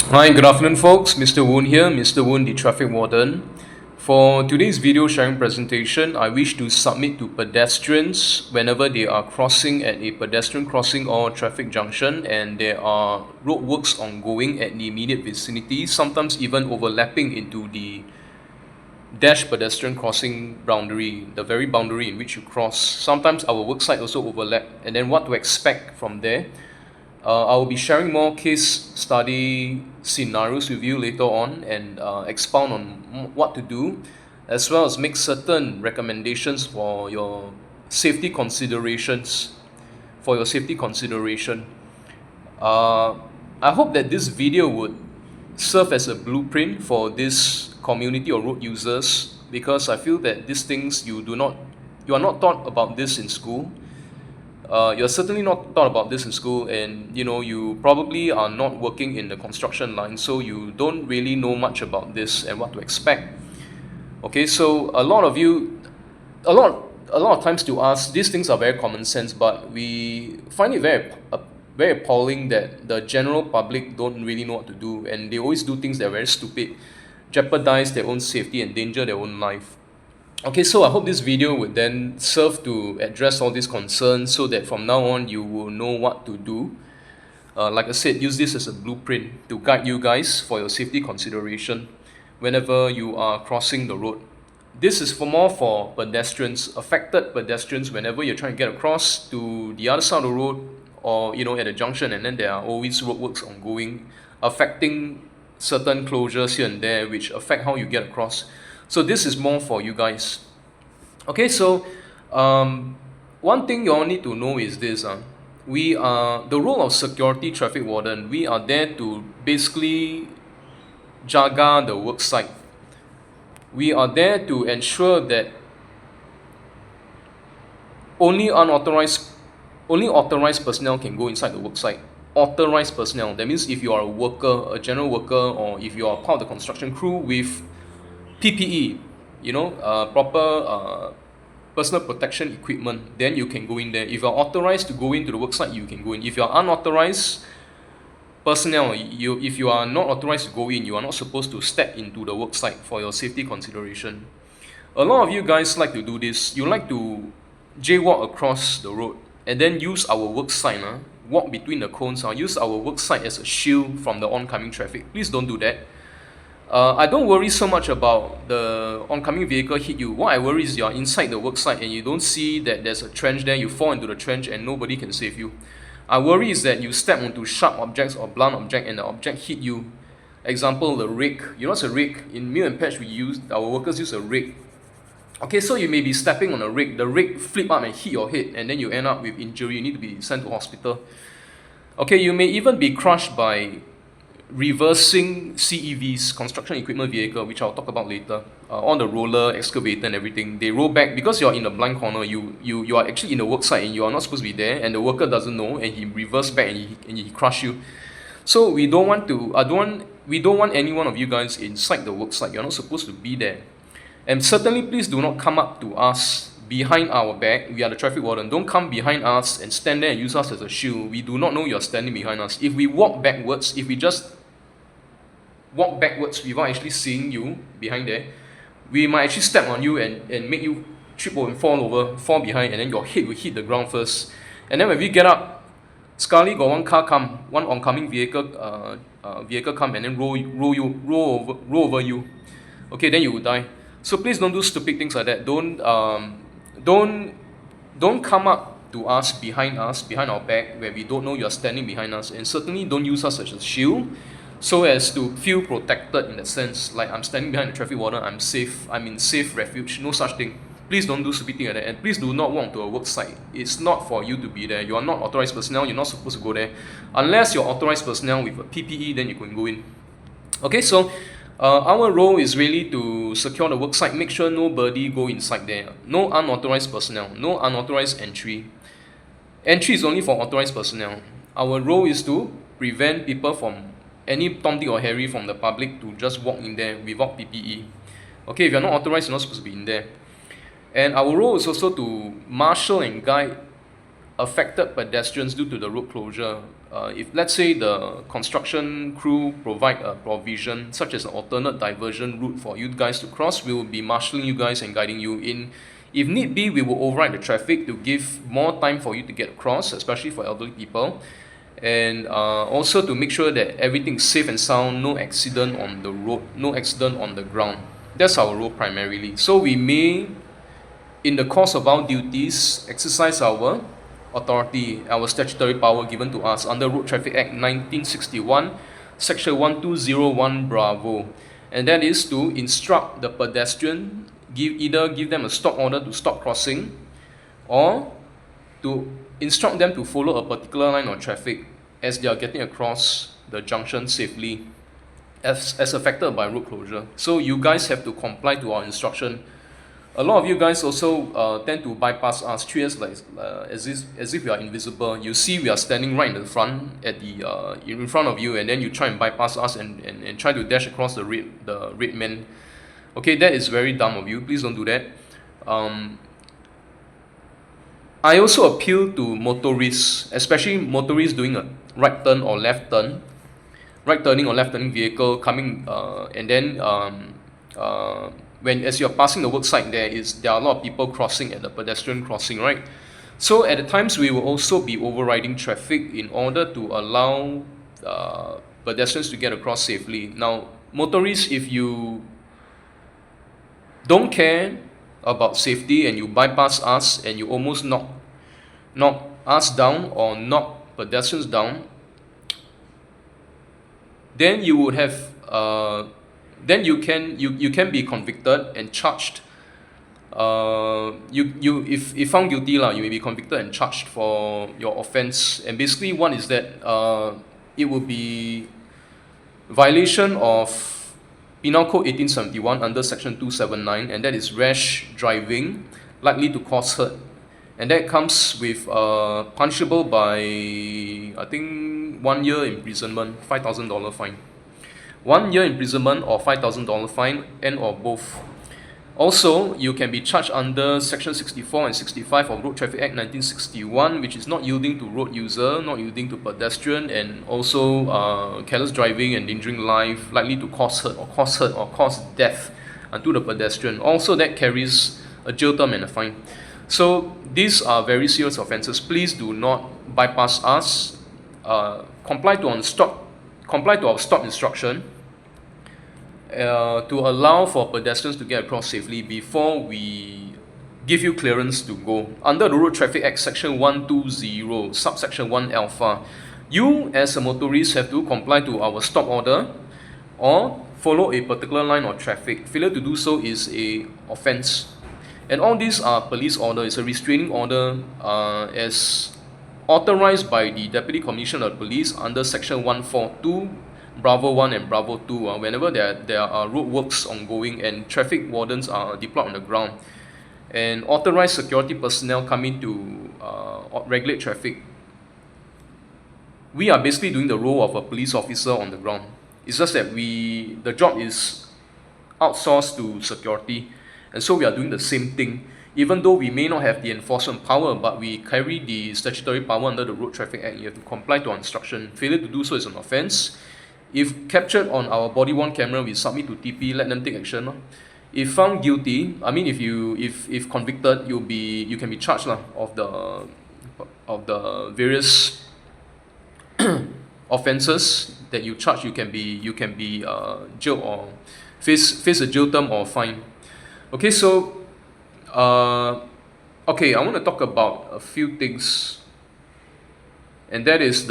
Hi, good afternoon, folks. Mr. Woon here, Mr. Woon, the traffic warden. For today's video sharing presentation, I wish to submit to pedestrians whenever they are crossing at a pedestrian crossing or traffic junction and there are roadworks ongoing at the immediate vicinity, sometimes even overlapping into the dash pedestrian crossing boundary, the very boundary in which you cross. Sometimes our work site also overlap, and then what to expect from there. I will be sharing more case study scenarios with you later on and expound on what to do, as well as make certain recommendations for your safety considerations. For your safety consideration, uh, I hope that this video would serve as a blueprint for this community or road users, because I feel that these things you are not taught about this in school. You're certainly not thought about this in school, and you probably are not working in the construction line, so you don't really know much about this and what to expect. Okay, so a lot of times to us, these things are very common sense, but we find it very appalling that the general public don't really know what to do, and they always do things that are very stupid, jeopardize their own safety, and endanger their own life. Okay, so I hope this video would then serve to address all these concerns so that from now on you will know what to do. Like I said, use this as a blueprint to guide you guys for your safety consideration whenever you are crossing the road. This is more for pedestrians, affected pedestrians, whenever you're trying to get across to the other side of the road or at a junction, and then there are always roadworks ongoing affecting certain closures here and there which affect how you get across. So this is more for you guys. Okay, so one thing you all need to know is this. We are the role of security traffic warden. We are there to basically jaga the work site. We are there to ensure that only authorized personnel can go inside the work site. Authorized personnel. That means if you are a worker, a general worker, or if you are part of the construction crew with PPE, proper personal protection equipment, then you can go in there. If you're authorized to go into the worksite, you can go in. If you're unauthorized personnel, if you are not authorized to go in, you are not supposed to step into the worksite for your safety consideration. A lot of you guys like to do this. You like to jaywalk across the road and then use our worksite, walk between the cones, use our worksite as a shield from the oncoming traffic. Please don't do that. I don't worry so much about the oncoming vehicle hit you. What I worry is you're inside the worksite and you don't see that there's a trench there, you fall into the trench and nobody can save you. I worry is that you step onto sharp objects or blunt object and the object hit you. Example, the rake. You know what's a rake? In mill and patch, our workers use a rake. Okay, so you may be stepping on a rake, the rake flip up and hit your head, and then you end up with injury, you need to be sent to hospital. Okay, you may even be crushed by reversing CEVs, construction equipment vehicle, which I'll talk about later, on the roller, excavator and everything. They roll back because you're in a blind corner. You are actually in the work site and you are not supposed to be there, and the worker doesn't know, and he reversed back and he crush you. So we don't want any one of you guys inside the work site. You're not supposed to be there. And certainly please do not come up to us behind our back. We are the traffic warden. Don't come behind us and stand there and use us as a shield. We do not know you're standing behind us. If we walk backwards, if we just walk backwards without actually seeing you behind there, we might actually step on you and make you trip over and fall behind, and then your head will hit the ground first. And then when we get up, sekali got one oncoming vehicle come and then roll over you. Okay, then you will die. So please don't do stupid things like that. Don't come up to us behind our back where we don't know you're standing behind us, and certainly don't use us as a shield so as to feel protected in that sense, like I'm standing behind the traffic warden, I'm safe, I'm in safe refuge. No such thing. Please don't do stupid things like that, and please do not walk to a work site. It's not for you to be there. You are not authorized personnel, you're not supposed to go there. Unless you're authorized personnel with a PPE, then you can go in. Okay, so our role is really to secure the work site, make sure nobody go inside there. No unauthorized personnel, no unauthorized entry. Entry is only for authorized personnel. Our role is to prevent people from any Tom, Dick or Harry from the public to just walk in there without PPE. Okay, if you're not authorized, you're not supposed to be in there. And our role is also to marshal and guide affected pedestrians due to the road closure. if let's say the construction crew provide a provision such as an alternate diversion route for you guys to cross, we will be marshalling you guys and guiding you in. If need be, we will override the traffic to give more time for you to get across, especially for elderly people, and also to make sure that everything is safe and sound, no accident on the road, no accident on the ground. That's our role primarily. So we may, in the course of our duties, exercise our authority, our statutory power given to us under Road Traffic Act 1961, Section 1201 Bravo, and that is to instruct the pedestrian, either give them a stop order to stop crossing, or to instruct them to follow a particular line of traffic as they are getting across the junction safely, as affected by road closure. So you guys have to comply to our instruction. A lot of you guys also tend to bypass us, treat us like as if we are invisible. You see, we are standing right in the front, in front of you, and then you try and bypass us and try to dash across the red man. Okay, that is very dumb of you. Please don't do that. I also appeal to motorists, especially motorists doing a right turn or left turn, right turning or left turning vehicle coming, and then as you're passing the work site, there are a lot of people crossing at the pedestrian crossing, right? So at the times we will also be overriding traffic in order to allow pedestrians to get across safely. Now, motorists, if you don't care about safety and you bypass us and you almost knock us down or knock pedestrians down, then you would have then you can be convicted and charged. If found guilty you may be convicted and charged for your offense. And basically, one is that it will be violation of Penal Code 1871 under Section 279, and that is rash driving likely to cause hurt, and that comes with punishable by, I think, 1 year imprisonment, $5,000 fine. 1 year imprisonment or $5,000 fine, and or both. Also, you can be charged under Section 64 and 65 of Road Traffic Act 1961, which is not yielding to road user, not yielding to pedestrian, and also careless driving and endangering life, likely to cause hurt or cause death unto the pedestrian. Also, that carries a jail term and a fine. So these are very serious offences. Please do not bypass us. Comply to our stop instruction to allow for pedestrians to get across safely before we give you clearance to go. Under the Road Traffic Act Section 120, subsection 1 alpha, you as a motorist have to comply to our stop order or follow a particular line of traffic. Failure to do so is a offence. And all these are police order. It's a restraining order as authorized by the Deputy Commissioner of Police under Section 142, Bravo 1 and Bravo 2, whenever there are road works ongoing and traffic wardens are deployed on the ground. And authorized security personnel come in to regulate traffic. We are basically doing the role of a police officer on the ground. It's just that the job is outsourced to security, and so we are doing the same thing. Even though we may not have the enforcement power, but we carry the statutory power under the Road Traffic Act. You have to comply to our instruction. Failure to do so is an offence. If captured on our body-worn camera, we submit to TP, let them take action. If found guilty, if convicted, you can be charged of the various offences that you charge. You can be jailed or face a jail term or fine. Okay, so I want to talk about a few things, and that is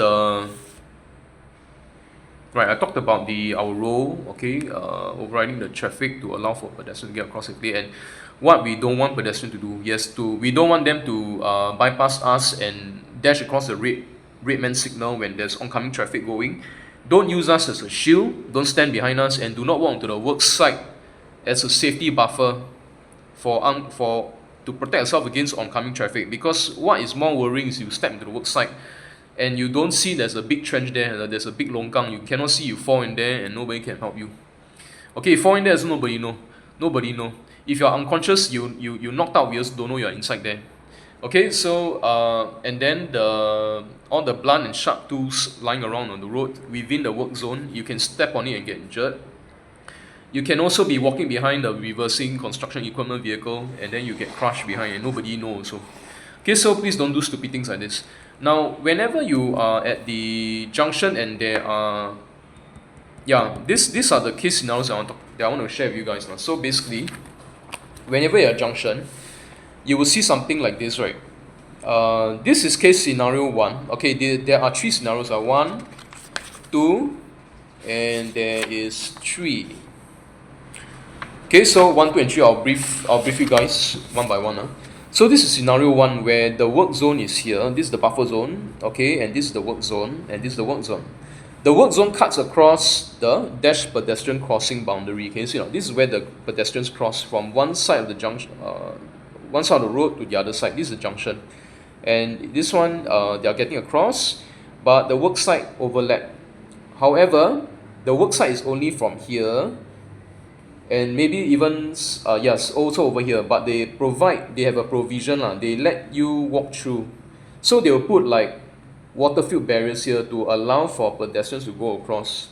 I talked about our role, overriding the traffic to allow for pedestrians to get across safely, and what we don't want pedestrians to do. Yes, we don't want them to bypass us and dash across the red man signal when there's oncoming traffic going. Don't use us as a shield. Don't stand behind us, and do not walk onto the work site as a safety buffer to protect yourself against oncoming traffic. Because what is more worrying is you step into the work site and you don't see there's a big trench there, there's a big longkang, you cannot see, you fall in there and nobody can help you. Okay, fall in there, so nobody know. If you're unconscious, you knocked out, we also don't know you're inside there. Okay, so and then all the blunt and sharp tools lying around on the road within the work zone, you can step on it and get injured. You can also be walking behind the reversing construction equipment vehicle and then you get crushed behind and nobody knows. So, okay, so please don't do stupid things like this. Now, whenever you are at the junction and there are, yeah, these are the case scenarios that I want to share with you guys now. So basically, whenever you're at junction, you will see something like this, right? This is case scenario 1. Okay, there are 3 scenarios. 1, 2, and there is 3. Okay, so 1, 2, and 3, I'll brief you guys one by one. So this is scenario 1 where the work zone is here. This is the buffer zone, okay, and this is the work zone, and this is the work zone. The work zone cuts across the dash pedestrian crossing boundary. Can you see now? This is where the pedestrians cross from one side of the junction, one side of the road to the other side. This is the junction, and this one they are getting across, but the work site overlap. However, the work site is only from here, and maybe even yes, also over here. But they have a provision lah. They let you walk through, so they will put like water-filled barriers here to allow for pedestrians to go across.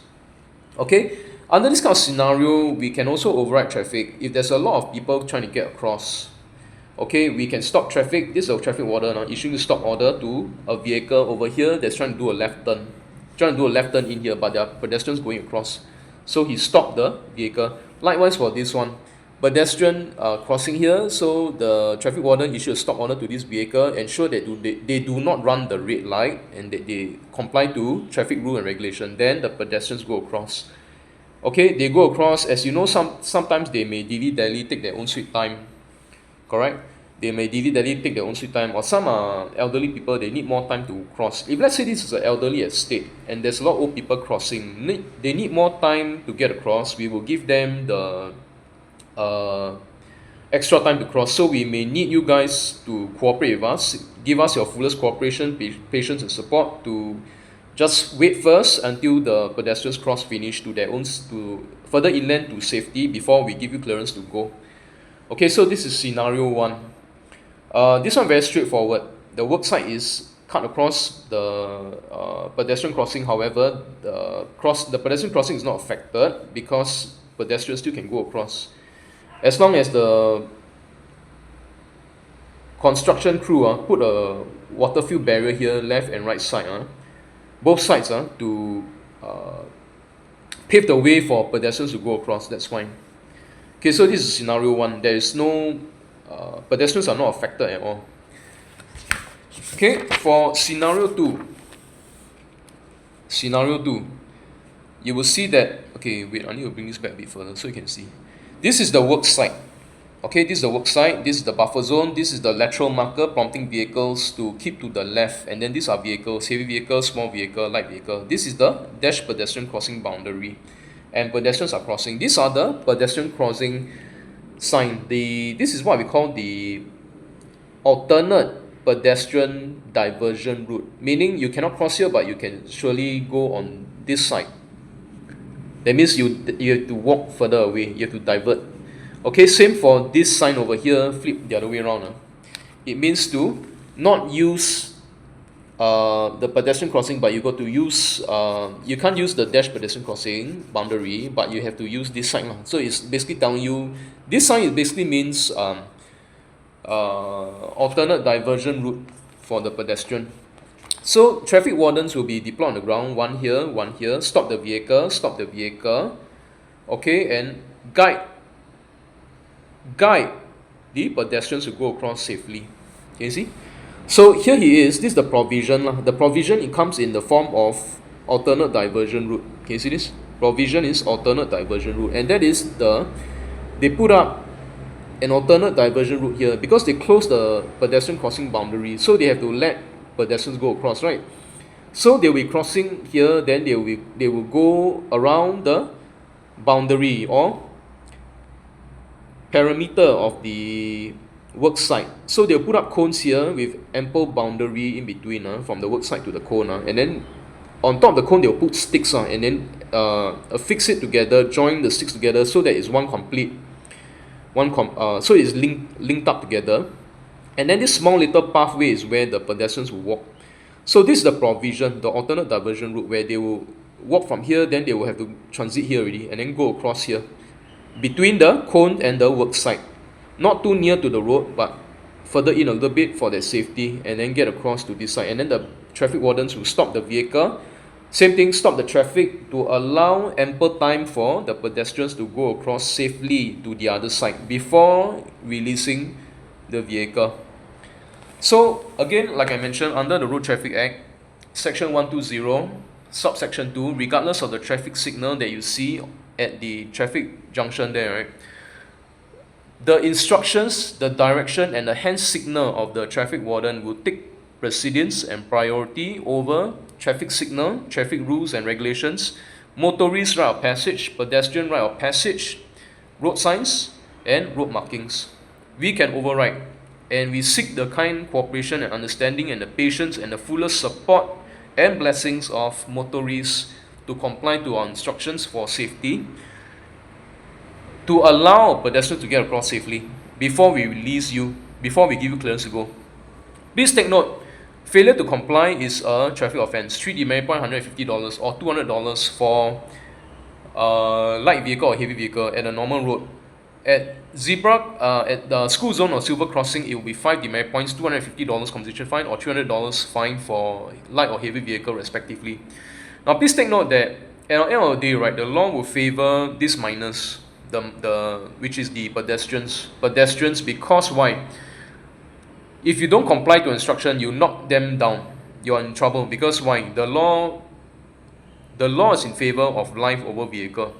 Okay, under this kind of scenario, we can also override traffic if there's a lot of people trying to get across. Okay, we can stop traffic. This is a traffic warden now issuing a stop order to a vehicle over here that's trying to do a left turn. In here, but there are pedestrians going across. So he stopped the vehicle. Likewise for this one, pedestrian crossing here, so the traffic warden issued a stop order to this vehicle, ensure that they do not run the red light and that they comply to traffic rule and regulation. Then the pedestrians go across. Okay, they go across. As you know, sometimes they may dilly-dally, take their own sweet time. Correct? They may dilly-dally, take their own sweet time. Or some are elderly people, they need more time to cross. If let's say this is an elderly estate and there's a lot of old people crossing, they need more time to get across. We will give them the extra time to cross. So we may need you guys to cooperate with us. Give us your fullest cooperation, patience and support to just wait first until the pedestrians cross finish to further inland to safety before we give you clearance to go. Okay, so this is scenario 1. This one very straightforward. The work site is cut across the pedestrian crossing. However, the pedestrian crossing is not affected because pedestrians still can go across. As long as the construction crew put a water-filled barrier here, left and right side, both sides to pave the way for pedestrians to go across. That's fine. Okay, so this is scenario 1. There is no pedestrians are not affected at all. Okay, for scenario 2, you will see that, okay, wait, I need to bring this back a bit further so you can see. This is the work site. Okay, this is the work site, this is the buffer zone, this is the lateral marker prompting vehicles to keep to the left, and then these are vehicles, heavy vehicle, small vehicle, light vehicle. This is the dash pedestrian crossing boundary, and pedestrians are crossing. These are the pedestrian crossing sign. This is what we call the alternate pedestrian diversion route, meaning you cannot cross here but you can surely go on this side. That means you have to walk further away, you have to divert. Okay, same for this sign over here, flip the other way around. It means to not use the pedestrian crossing, but you got to use you can't use the dash pedestrian crossing boundary, but you have to use this sign. So it's basically telling you, this sign basically means alternate diversion route for the pedestrian. So traffic wardens will be deployed on the ground, one here, stop the vehicle, okay, and guide the pedestrians to go across safely. Can you see? So here he is. This is the provision. The provision, it comes in the form of alternate diversion route. Can you see this? Provision is alternate diversion route, and that is they put up an alternate diversion route here because they close the pedestrian crossing boundary, so they have to let pedestrians go across, right? So they'll be crossing here, then they will go around the boundary or perimeter of the work site. So they'll put up cones here with ample boundary in between from the work site to the cone, and then on top of the cone they'll put sticks and then affix it together, join the sticks together so that it's one complete so it's linked up together. And then this small little pathway is where the pedestrians will walk. So this is the provision, the alternate diversion route, where they will walk from here, then they will have to transit here already, and then go across here, between the cone and the work site. Not too near to the road, but further in a little bit for their safety, and then get across to this side. And then the traffic wardens will stop the vehicle. Same thing, stop the traffic to allow ample time for the pedestrians to go across safely to the other side before releasing the vehicle. So again, like I mentioned, under the Road Traffic Act, Section 120, subsection 2, regardless of the traffic signal that you see at the traffic junction there, right, the instructions, the direction, and the hand signal of the traffic warden will take precedence and priority over traffic signal, traffic rules and regulations, motorist right of passage, pedestrian right of passage, road signs, and road markings. We can override, and we seek the kind cooperation and understanding and the patience and the fullest support and blessings of motorists to comply to our instructions for safety, to allow pedestrians to get across safely before we release you, before we give you clearance to go. Please take note, failure to comply is a traffic offence. 3 demerit point, $150 or $200 for light vehicle or heavy vehicle at a normal road. At zebra, at the school zone or silver crossing, it will be 5 demerit points, $250 compensation fine, or $300 fine for light or heavy vehicle respectively. Now please take note that at the end of the day, right, the law will favour these minors, which is the pedestrians, because why? If you don't comply to instruction, you knock them down, you're in trouble. Because why? The law is in favour of life over vehicle.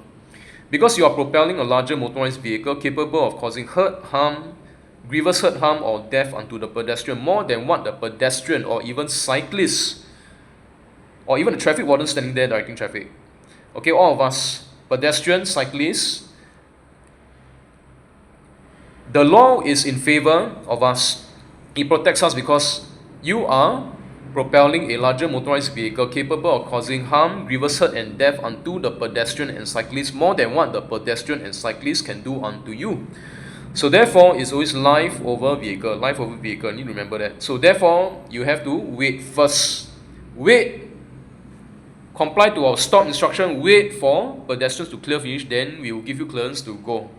Because you are propelling a larger motorized vehicle capable of causing hurt, harm, grievous hurt, harm, or death unto the pedestrian more than what the pedestrian or even cyclists or even the traffic warden standing there directing traffic. Okay, all of us, pedestrians, cyclists, the law is in favour of us. It protects us because you are propelling a larger motorized vehicle capable of causing harm, grievous hurt and death unto the pedestrian and cyclist more than what the pedestrian and cyclist can do unto you. So therefore, it's always life over vehicle, you need to remember that. So therefore, you have to wait first. Wait, comply to our stop instruction, wait for pedestrians to clear finish, then we will give you clearance to go.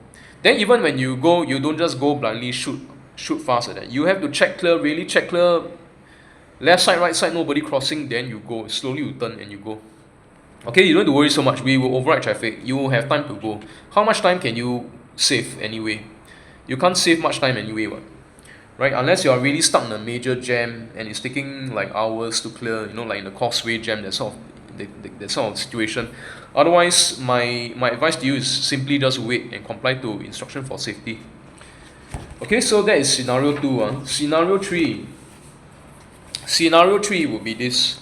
Then even when you go, you don't just go blindly, shoot fast like that. You have to check clear, really check clear, left side, right side, nobody crossing, then you go. Slowly you turn and you go. Okay, you don't have to worry so much. We will override traffic. You will have time to go. How much time can you save anyway? You can't save much time anyway, what? Right? Unless you are really stuck in a major jam and it's taking like hours to clear, like in the causeway jam, that sort of situation. Otherwise, my advice to you is simply just wait and comply to instruction for safety. Okay, so that is scenario 2. Scenario 3. Scenario 3 would be this.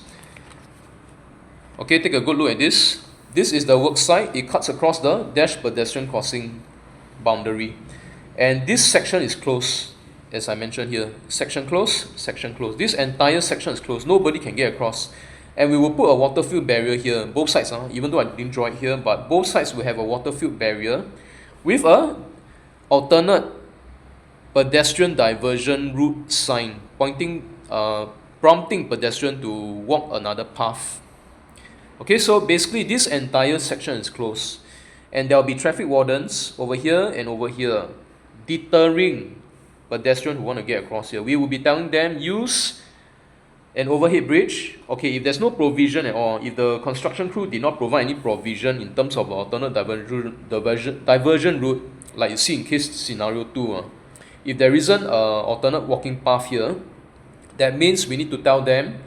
Okay, take a good look at this. This is the work site. It cuts across the dash pedestrian crossing boundary. And this section is closed, as I mentioned here. Section closed, section closed. This entire section is closed. Nobody can get across. And we will put a water-filled barrier here. Both sides, even though I didn't draw it here, but both sides will have a water-filled barrier with a alternate pedestrian diversion route sign prompting pedestrian to walk another path. Okay, so basically this entire section is closed, and there will be traffic wardens over here and over here, deterring pedestrians who want to get across here. We will be telling them use an overhead bridge. Okay, if there's no provision at all, if the construction crew did not provide any provision in terms of alternate diversion route, like you see in case scenario 2, if there isn't an alternate walking path here, that means we need to tell them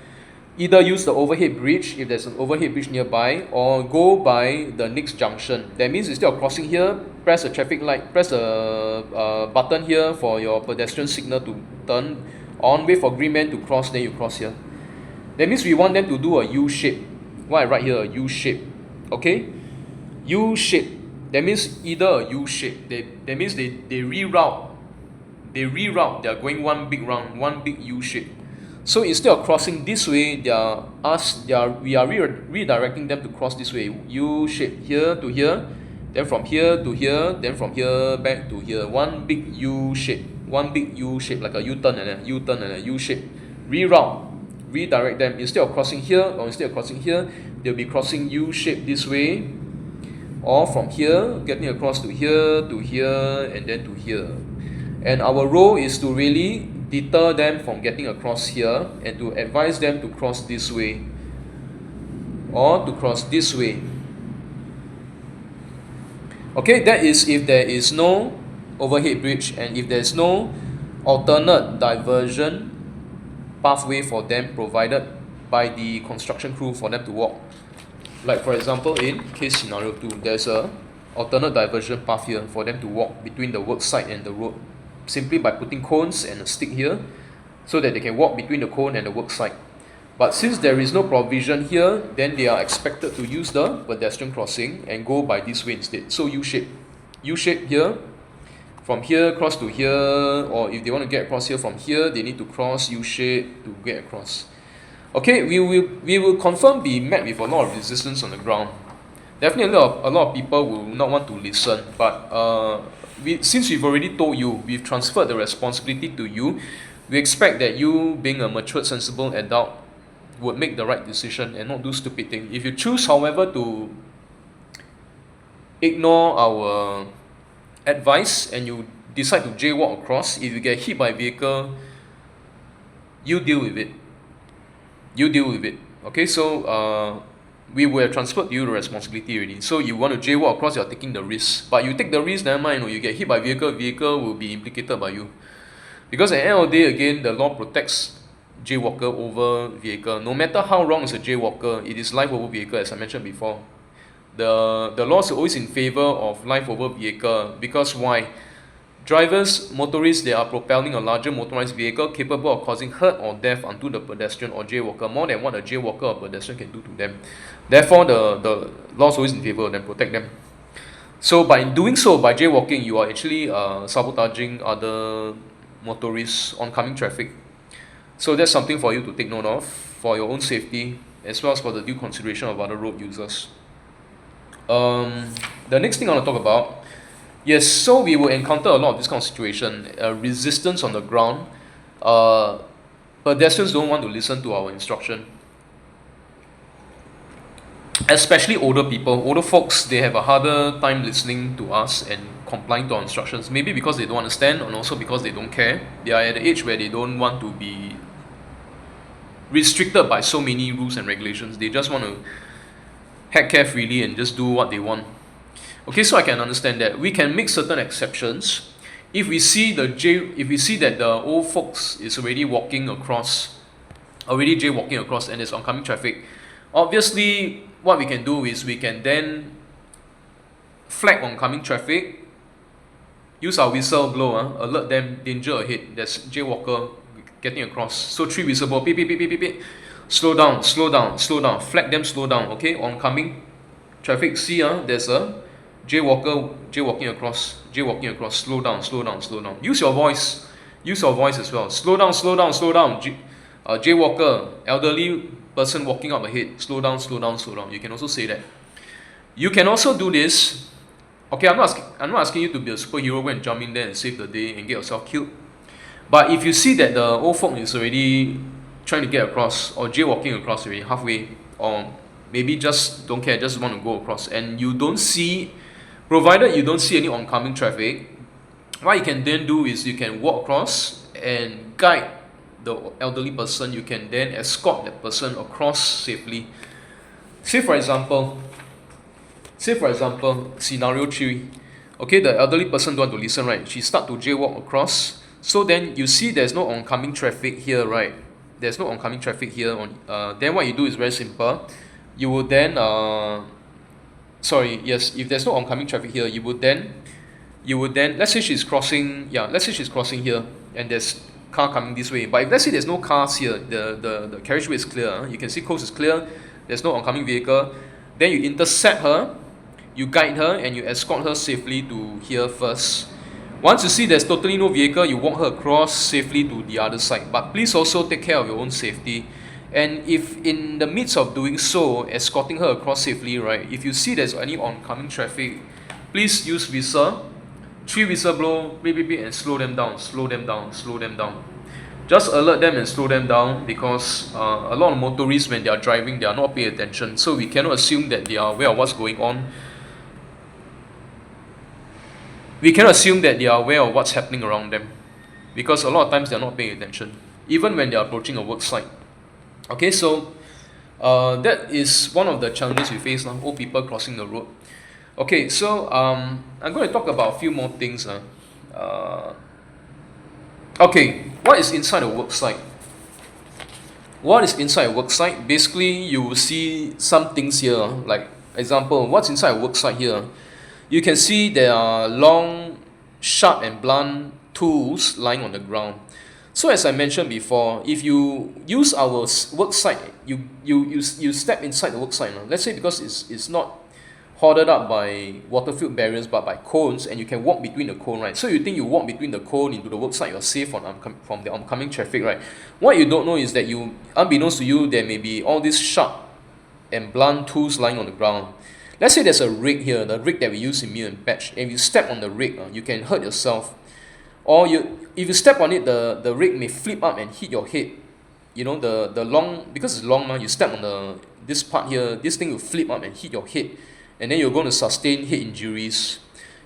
either use the overhead bridge if there's an overhead bridge nearby, or go by the next junction. That means instead of crossing here, press a traffic light, press the button here for your pedestrian signal to turn on, wait for green man to cross, then you cross here. That means we want them to do a U shape. Why I write here a U shape? Okay, U shape. That means either a U shape. That means they reroute. They are going one big round, one big U shape. So instead of crossing this way, we are redirecting them to cross this way. U shape, here to here, then from here to here, then from here back to here. One big U shape. one big U shape, like a U-turn and a U-turn and a U shape. Reroute, redirect them. Instead of crossing here or instead of crossing here, they'll be crossing U shape this way, or from here, getting across to here, and then to here. And our role is to really deter them from getting across here and to advise them to cross this way or to cross this way. Okay, that is if there is no overhead bridge and if there is no alternate diversion pathway for them provided by the construction crew for them to walk. Like for example, in case scenario 2, there's a alternate diversion path here for them to walk between the work site and the road, simply by putting cones and a stick here so that they can walk between the cone and the work site. But since there is no provision here, then they are expected to use the pedestrian crossing and go by this way instead. So U-shape here, from here cross to here, or if they want to get across here from here, they need to cross U-shape to get across. Okay, we will confirm be met with a lot of resistance on the ground. Definitely a lot of people will not want to listen, but since we've already told you, we've transferred the responsibility to you, we expect that you, being a matured, sensible adult, would make the right decision and not do stupid things. If you choose, however, to ignore our advice and you decide to jaywalk across, if you get hit by a vehicle, you deal with it. Okay, so we will have transferred to you the responsibility already. So you want to jaywalk across, you're taking the risk. But you take the risk, never mind, you get hit by vehicle will be implicated by you. Because at the end of the day, again, the law protects jaywalker over vehicle. No matter how wrong is a jaywalker, it is life over vehicle, as I mentioned before. The laws are always in favor of life over vehicle. Because why? Drivers, motorists, they are propelling a larger motorized vehicle capable of causing hurt or death unto the pedestrian or jaywalker, more than what a jaywalker or pedestrian can do to them. Therefore, the law is always in favor of them, protect them. So by doing so, by jaywalking, you are actually sabotaging other motorists, oncoming traffic. So that's something for you to take note of for your own safety, as well as for the due consideration of other road users. The next thing I want to talk about, yes, so we will encounter a lot of this kind of situation, resistance on the ground. Pedestrians don't want to listen to our instruction. Especially older people, older folks, they have a harder time listening to us and complying to our instructions. Maybe because they don't understand, and also because they don't care. They are at the age where they don't want to be restricted by so many rules and regulations. They just want to heck care freely and just do what they want. Okay, so I can understand that. We can make certain exceptions. If we see that the old folks is already jaywalking across and there's oncoming traffic, obviously what we can do is we can then flag oncoming traffic, use our whistle blow, alert them, danger ahead, there's jaywalker getting across. So 3 whistle blow, beep, beep, beep, beep, beep. Slow down, flag them, slow down, okay? Oncoming traffic, see, there's a jaywalking across, slow down. Use your voice as well. Slow down. Jaywalker, elderly person walking up ahead, slow down. You can also say that. You can also do this. Okay, I'm not asking you to be a superhero, go and jump in there and save the day and get yourself killed. But if you see that the old folk is already trying to get across or jaywalking across already halfway, or maybe just don't care, just want to go across, and you don't see, provided you don't see any oncoming traffic, what you can then do is you can walk across and guide the elderly person. You can then escort that person across safely. Say for example, scenario 3. Okay, the elderly person don't want to listen, right? She start to jaywalk across. So then you see there's no oncoming traffic here, right? There's no oncoming traffic here. Then what you do is very simple. You will then if there's no oncoming traffic here, you would then let's say she's crossing here and there's car coming this way. But if let's say there's no cars here, the carriageway is clear, you can see coast is clear, there's no oncoming vehicle, then you intercept her, you guide her and you escort her safely to here first. Once you see there's totally no vehicle, you walk her across safely to the other side. But please also take care of your own safety. And if in the midst of doing so, escorting her across safely, right, if you see there's any oncoming traffic, please use whistle 3 whistle blow, beep beep beep, and slow them down, slow them down, slow them down. Just alert them and slow them down, because a lot of motorists, when they are driving, they are not paying attention, so we cannot assume that they are aware of what's going on. We cannot assume that they are aware of what's happening around them, because a lot of times they are not paying attention, even when they are approaching a work site. Okay, so that is one of the challenges we face now, old people crossing the road. Okay, so I'm going to talk about a few more things. Okay, what is inside a work site? What is inside a work site? Basically, you will see some things here, like example, what's inside a work site here? You can see there are long, sharp and blunt tools lying on the ground. So as I mentioned before, if you use our work site, you step inside the work site. Let's say because it's not hoarded up by water-filled barriers but by cones, and you can walk between the cone, right? So you think you walk between the cone into the work site, you're safe from the oncoming traffic, right? What you don't know is that unbeknownst to you, there may be all these sharp and blunt tools lying on the ground. Let's say there's a rig here, the rig that we use in mill and patch, and if you step on the rig, you can hurt yourself. Or if you step on it, the rig may flip up and hit your head. You know, the long, because it's long, you step on this part here, this thing will flip up and hit your head, and then you're going to sustain head injuries.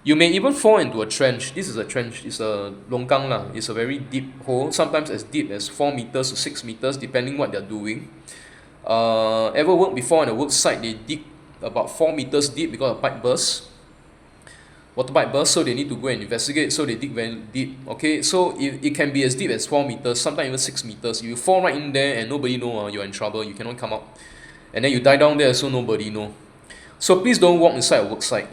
You may even fall into a trench. This is a trench, it's a longkang lah. It's a very deep hole, sometimes as deep as 4 meters to 6 meters, depending what they're doing. Ever worked before on a work site, they dig about 4 meters deep because of pipe burst. Water pipe burst, so they need to go and investigate, so they dig very deep. Okay, so it can be as deep as 4 meters, sometimes even 6 meters. If you fall right in there and nobody know, you're in trouble, you cannot come out. And then you die down there, so nobody know. So please don't walk inside a work site.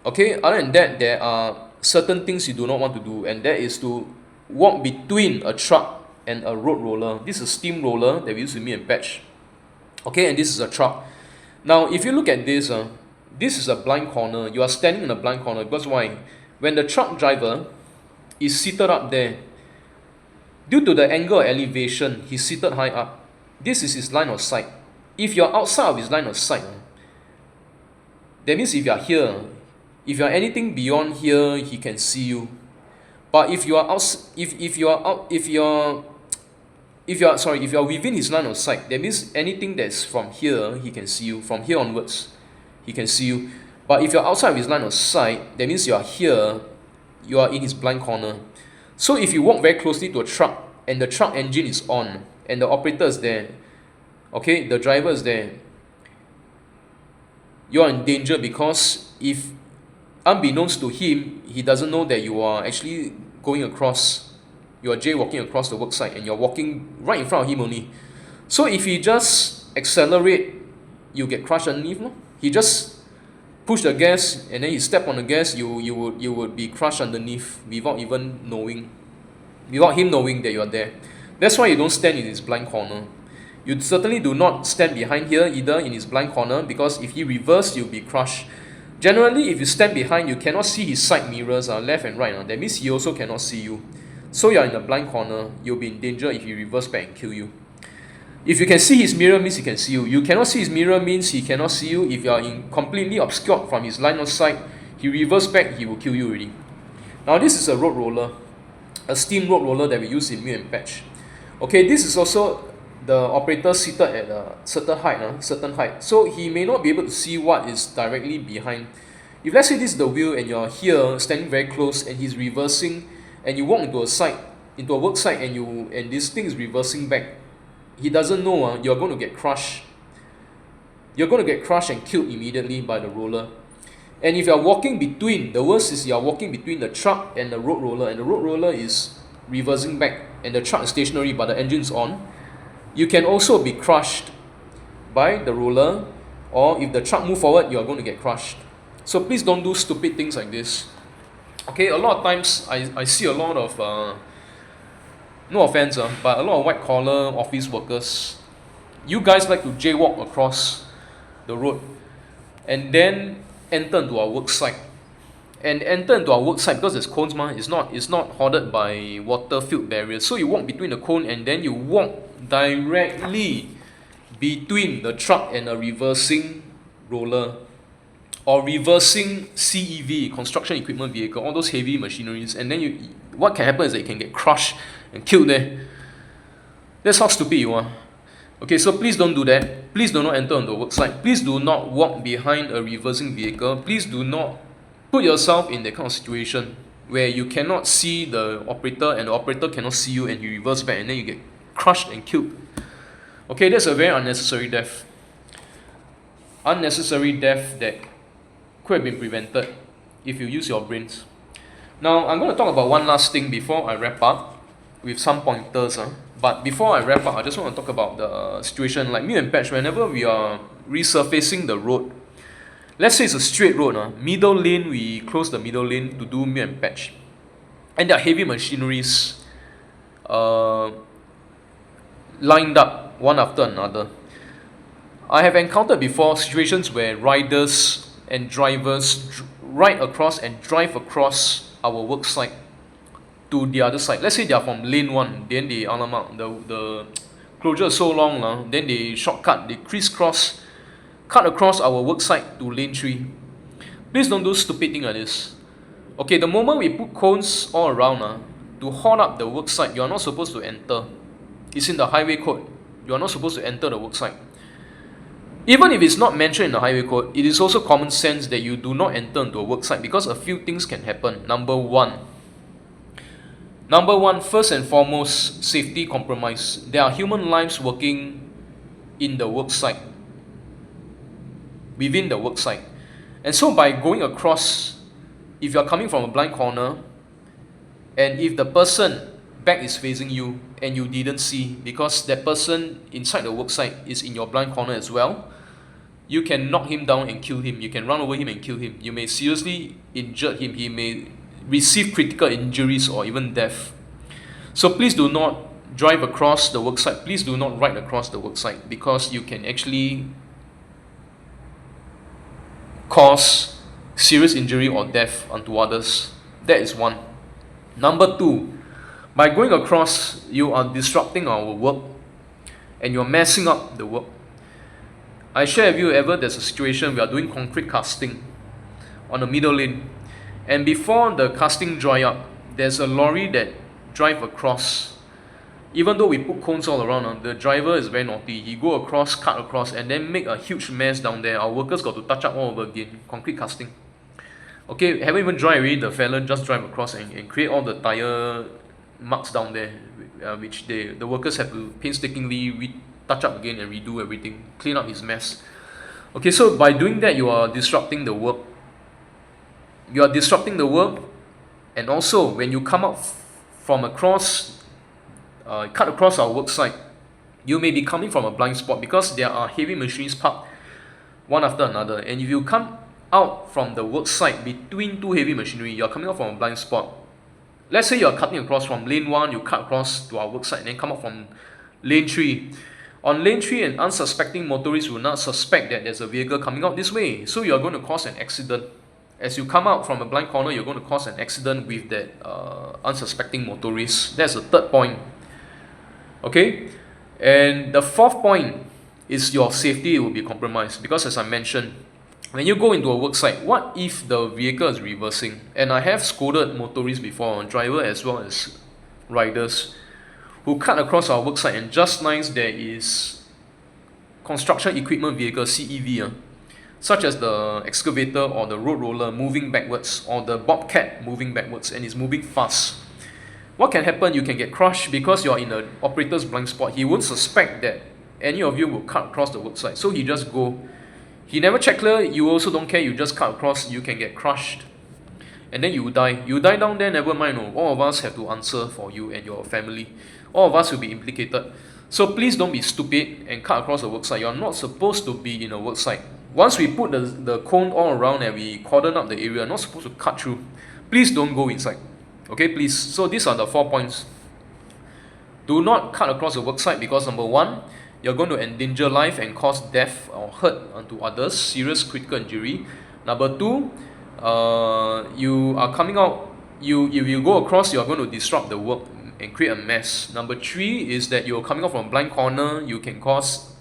Okay, other than that, there are certain things you do not want to do, and that is to walk between a truck and a road roller. This is a steam roller that we use to mill and patch. Okay, and this is a truck. Now, if you look at this, this is a blind corner. You are standing in a blind corner, because why? When the truck driver is seated up there, due to the angle of elevation, he's seated high up. This is his line of sight. If you're outside of his line of sight, that means if you are here, if you are anything beyond here, he can see you. But if you are within his line of sight, that means anything that's from here, he can see you. From here onwards, he can see you. But if you're outside of his line of sight, that means you are here, you are in his blind corner. So if you walk very closely to a truck and the truck engine is on and the operator is there, okay, the driver is there, you are in danger, because if unbeknownst to him, he doesn't know that you are actually going across, you are jaywalking across the work site and you're walking right in front of him only. So if he just accelerate, you get crushed underneath. No? He just push the gas and then you step on the gas, you would be crushed underneath without even knowing, without him knowing that you are there. That's why you don't stand in his blind corner. You certainly do not stand behind here either in his blind corner, because if he reverses, you'll be crushed. Generally, if you stand behind, you cannot see his side mirrors, left and right. That means he also cannot see you. So you're in the blind corner, you'll be in danger if he reverse back and kill you. If you can see his mirror, means he can see you. You cannot see his mirror, means he cannot see you. If you are completely obscured from his line of sight, he reverse back, he will kill you already. Now this is a road roller, a steam road roller that we use in mill and patch. Okay, this is also the operator seated at a certain height. So he may not be able to see what is directly behind. If let's say this is the wheel and you're here standing very close and he's reversing, and you walk into a work site and this thing is reversing back, he doesn't know you're going to get crushed. You're going to get crushed and killed immediately by the roller. And if you're walking between, the worst is you're walking between the truck and the road roller, and the road roller is reversing back and the truck is stationary but the engine's on, you can also be crushed by the roller, or if the truck moves forward, you're going to get crushed. So please don't do stupid things like this. Okay, a lot of times I see a lot of, no offense, but a lot of white collar office workers, you guys like to jaywalk across the road and then enter into our work site. And enter into our work site, because there's cones, it's not hoarded by water-filled barriers. So you walk between the cone and then you walk directly between the truck and a reversing roller. or reversing CEV, construction equipment vehicle, all those heavy machineries, and then what can happen is that you can get crushed and killed there. That's how stupid you are. Okay, so please don't do that. Please do not enter on the work site. Please do not walk behind a reversing vehicle. Please do not put yourself in that kind of situation where you cannot see the operator and the operator cannot see you and you reverse back and then you get crushed and killed. Okay, that's a very unnecessary death. Unnecessary death that could have been prevented if you use your brains. Now, I'm going to talk about one last thing before I wrap up with some pointers. But before I wrap up, I just want to talk about the situation like mute and patch. Whenever we are resurfacing the road, let's say it's a straight road, middle lane, we close the middle lane to do mute and patch. And there are heavy machineries lined up one after another. I have encountered before situations where riders and drivers ride across and drive across our work site to the other side. Let's say they are from lane 1, then they alamak, the closure is so long, then they shortcut, they crisscross, cut across our work site to lane 3. Please don't do stupid thing like this. Okay, the moment we put cones all around to horn up the work site, you are not supposed to enter. It's in the highway code. You are not supposed to enter the work site. Even if it's not mentioned in the highway code, it is also common sense that you do not enter into a work site because a few things can happen. Number one, first and foremost, safety compromise. There are human lives working in the work site, within the work site. And so by going across, if you're coming from a blind corner, and if the person back is facing you and you didn't see because that person inside the work site is in your blind corner as well, you can knock him down and kill him. You can run over him and kill him. You may seriously injure him. He may receive critical injuries or even death. So please do not drive across the work site. Please do not ride across the work site because you can actually cause serious injury or death unto others. That is one. Number two, by going across, you are disrupting our work and you're messing up the work. I share with you ever there's a situation we are doing concrete casting on the middle lane, and before the casting dry up, there's a lorry that drive across. Even though we put cones all around, the driver is very naughty. He go across, cut across, and then make a huge mess down there. Our workers got to touch up all over again. Concrete casting. Okay, haven't even dry already, the fella just drive across and create all the tire marks down there, which the workers have to painstakingly touch up again and redo everything, clean up his mess. Okay, so by doing that, you are disrupting the work. You are disrupting the work, and also when you come out from across, cut across our work site, you may be coming from a blind spot because there are heavy machines parked one after another. And if you come out from the work site between two heavy machinery, you are coming out from a blind spot. Let's say you are cutting across from lane 1, you cut across to our work site and then come out from lane 3. On lane 3, an unsuspecting motorist will not suspect that there's a vehicle coming out this way. So you are going to cause an accident. As you come out from a blind corner, you're going to cause an accident with that unsuspecting motorist. That's the third point. Okay? And the fourth point is your safety will be compromised because, as I mentioned, when you go into a work site, what if the vehicle is reversing? And I have scolded motorists before, driver as well as riders, who cut across our work site, and just nice there is construction equipment vehicle, CEV, such as the excavator or the road roller moving backwards, or the bobcat moving backwards, and it's moving fast. What can happen? You can get crushed because you're in the operator's blind spot. He won't suspect that any of you will cut across the work site, so he just go. He never check clear, you also don't care, you just cut across, you can get crushed. And then you die. You die down there, never mind. No. All of us have to answer for you and your family. All of us will be implicated. So please don't be stupid and cut across the work site. You're not supposed to be in a work site. Once we put the cone all around and we cordon up the area, you're not supposed to cut through. Please don't go inside. Okay, please. So these are the 4 points. Do not cut across the work site because number 1, you're going to endanger life and cause death or hurt unto others, serious critical injury. Number 2, you are coming out, if you go across, you're going to disrupt the work and create a mess. Number 3 is that you're coming out from a blind corner, you can cause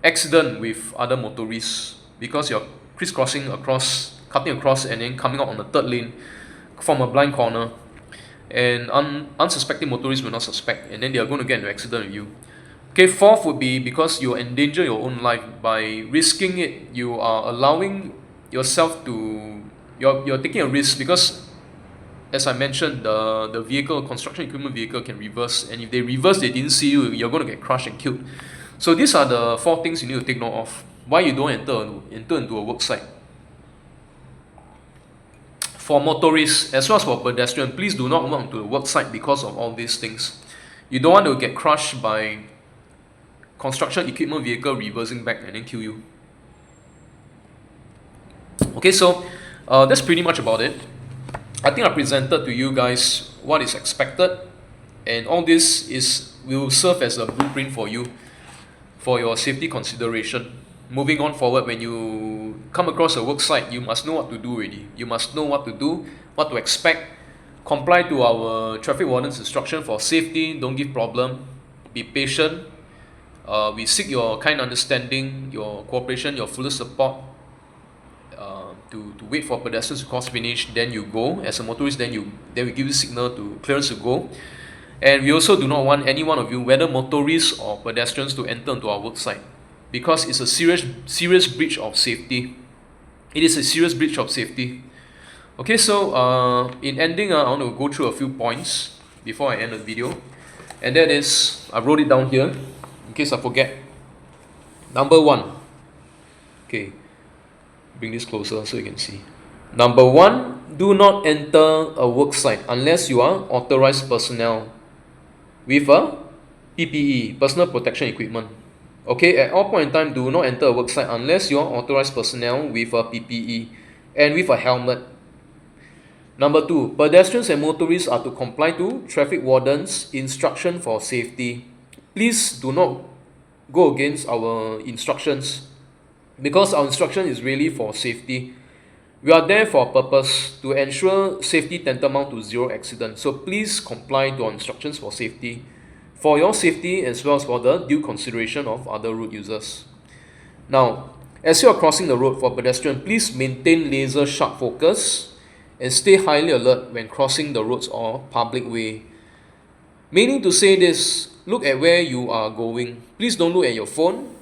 accident with other motorists. because you're crisscrossing across, cutting across, and then coming out on the third lane from a blind corner, and unsuspecting motorists will not suspect, and then they are going to get into an accident with you. Okay, fourth would be because you endanger your own life by risking it. You are allowing yourself to, you're taking a risk because, as I mentioned, the vehicle, construction equipment vehicle, can reverse, and if they reverse, they didn't see you, you're going to get crushed and killed. So these are the four things you need to take note of. Why you don't enter into a work site. For motorists as well as for pedestrians, please do not walk to the work site because of all these things. You don't want to get crushed by construction equipment vehicle reversing back and then kill you. Okay, so that's pretty much about it. I think I presented to you guys what is expected, and all this will serve as a blueprint for you for your safety consideration. Moving on forward, when you come across a work site, you must know what to do already. You must know what to do, what to expect. Comply to our traffic warden's instruction for safety. Don't give problem. Be patient. We seek your kind understanding, your cooperation, your fullest support. To wait for pedestrians to cross finish, then you go. As a motorist, then we give you signal to clearance to go. And we also do not want any one of you, whether motorists or pedestrians, to enter into our work site, because it's a serious breach of safety. It is a serious breach of safety. Okay, so in ending, I want to go through a few points before I end the video, and that is, I wrote it down here in case I forget. Number one. Okay, bring this closer so you can see. Number one, do not enter a work site unless you are authorized personnel with a PPE, personal protection equipment. Okay, at all point in time, do not enter a work site unless you are authorized personnel with a PPE and with a helmet. Number two, pedestrians and motorists are to comply to traffic wardens' instruction for safety. Please do not go against our instructions, because our instruction is really for safety. We are there for a purpose, to ensure safety tantamount to zero accident. So please comply to our instructions for safety, for your safety as well as for the due consideration of other road users. Now, as you are crossing the road for pedestrian, please maintain laser sharp focus and stay highly alert when crossing the roads or public way. Meaning to say this, look at where you are going. Please don't look at your phone.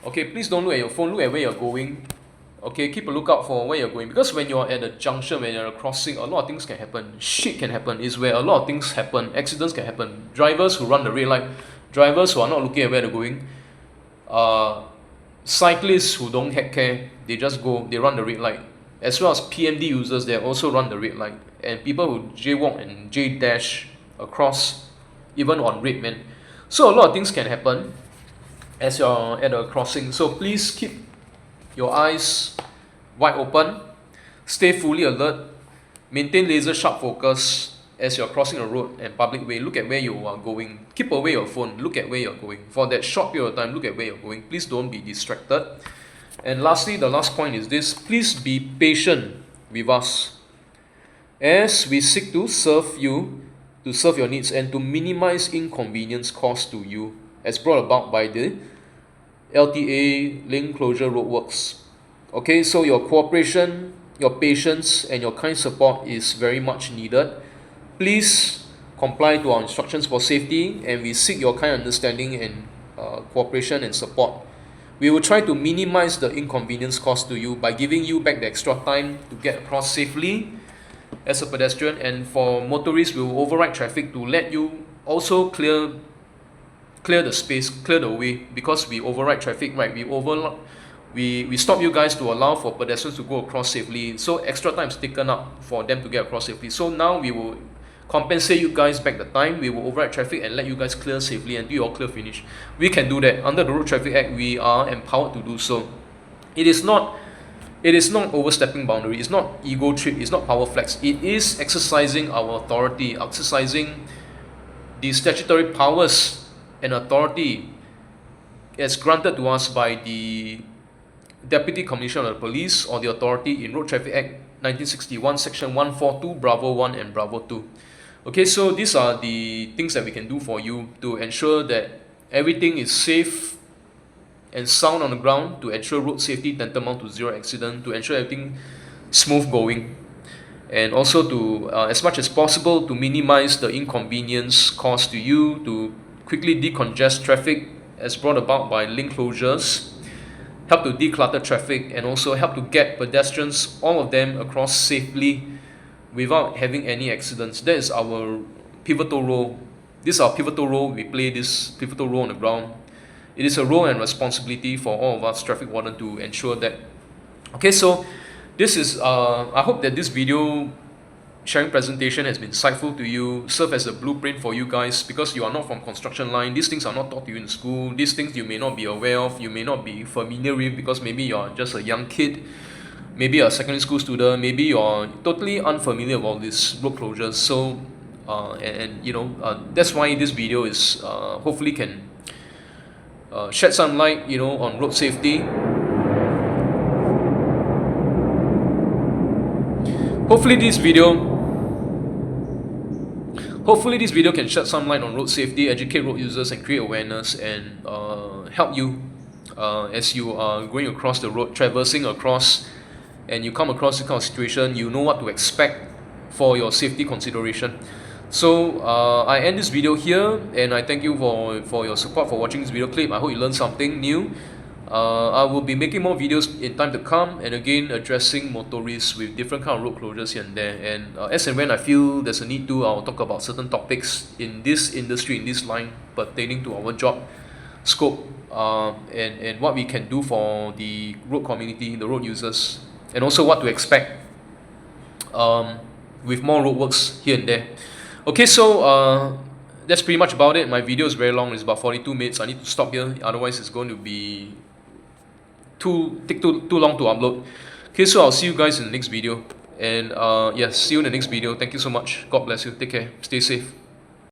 Okay, please don't look at your phone, look at where you're going. Okay, keep a lookout for where you're going, because when you're at a junction, when you're at a crossing, a lot of things can happen. Shit can happen, is where a lot of things happen. Accidents can happen. Drivers who run the red light, drivers who are not looking at where they're going, cyclists who don't heck care, they just go, they run the red light. As well as PMD users, they also run the red light. And people who jaywalk and J-dash across, even on red, man. So a lot of things can happen as you're at a crossing. So please keep your eyes wide open, stay fully alert, maintain laser sharp focus as you're crossing a road and public way. Look at where you are going. Keep away your phone, look at where you're going. For that short period of time, look at where you're going. Please don't be distracted. And lastly, the last point is this: please be patient with us as we seek to serve you, to serve your needs, and to minimize inconvenience caused to you, as brought about by the LTA lane closure roadworks. Okay, so your cooperation, your patience, and your kind support is very much needed. Please comply to our instructions for safety, and we seek your kind understanding and cooperation and support. We will try to minimize the inconvenience caused to you by giving you back the extra time to get across safely as a pedestrian, and for motorists, we will override traffic to let you also clear the space, clear the way, because we override traffic, right? We stop you guys to allow for pedestrians to go across safely, so extra time is taken up for them to get across safely. So now we will compensate you guys back the time. We will override traffic and let you guys clear safely and do your clear finish. We can do that under the Road Traffic Act. We are empowered to do so. It is not overstepping boundary. It's not ego trip. It's not power flex. It is exercising our authority, exercising the statutory powers and authority as granted to us by the Deputy Commissioner of the Police, or the authority in Road Traffic Act 1961, Section 142, Bravo 1 and Bravo 2. Okay, so these are the things that we can do for you to ensure that everything is safe and sound on the ground to ensure road safety tantamount to zero accident, to ensure everything smooth going, and also to as much as possible to minimize the inconvenience caused to you, to quickly decongest traffic as brought about by lane closures, help to declutter traffic, and also help to get pedestrians, all of them, across safely without having any accidents. That is our pivotal role. This is our pivotal role. We play this pivotal role on the ground. It is a role and responsibility for all of us traffic warden to ensure that. Okay, so this is I hope that this video sharing presentation has been insightful to you, serve as a blueprint for you guys, because you are not from construction line. These things are not taught to you in school. These things you may not be aware of, you may not be familiar with, because maybe you are just a young kid, maybe a secondary school student, maybe you're totally unfamiliar with all these road closures. So that's why this video is hopefully can shed some light on road safety. Hopefully this video can shed some light on road safety, educate road users, and create awareness, and help you as you are going across the road, traversing across, and you come across this kind of situation, you know what to expect for your safety consideration. So I end this video here, and I thank you for your support, for watching this video clip. I hope you learned something new. I will be making more videos in time to come, and again addressing motorists with different kind of road closures here and there. And as and when I feel there's a need to, I'll talk about certain topics in this industry, in this line, pertaining to our job scope, and what we can do for the road community, the road users, and also what to expect with more roadworks here and there. Okay, so that's pretty much about it. My video is very long. It's about 42 minutes. I need to stop here. Otherwise, it's going to be take too long to upload. Okay, so I'll see you guys in the next video. And yes, see you in the next video. Thank you so much. God bless you. Take care. Stay safe.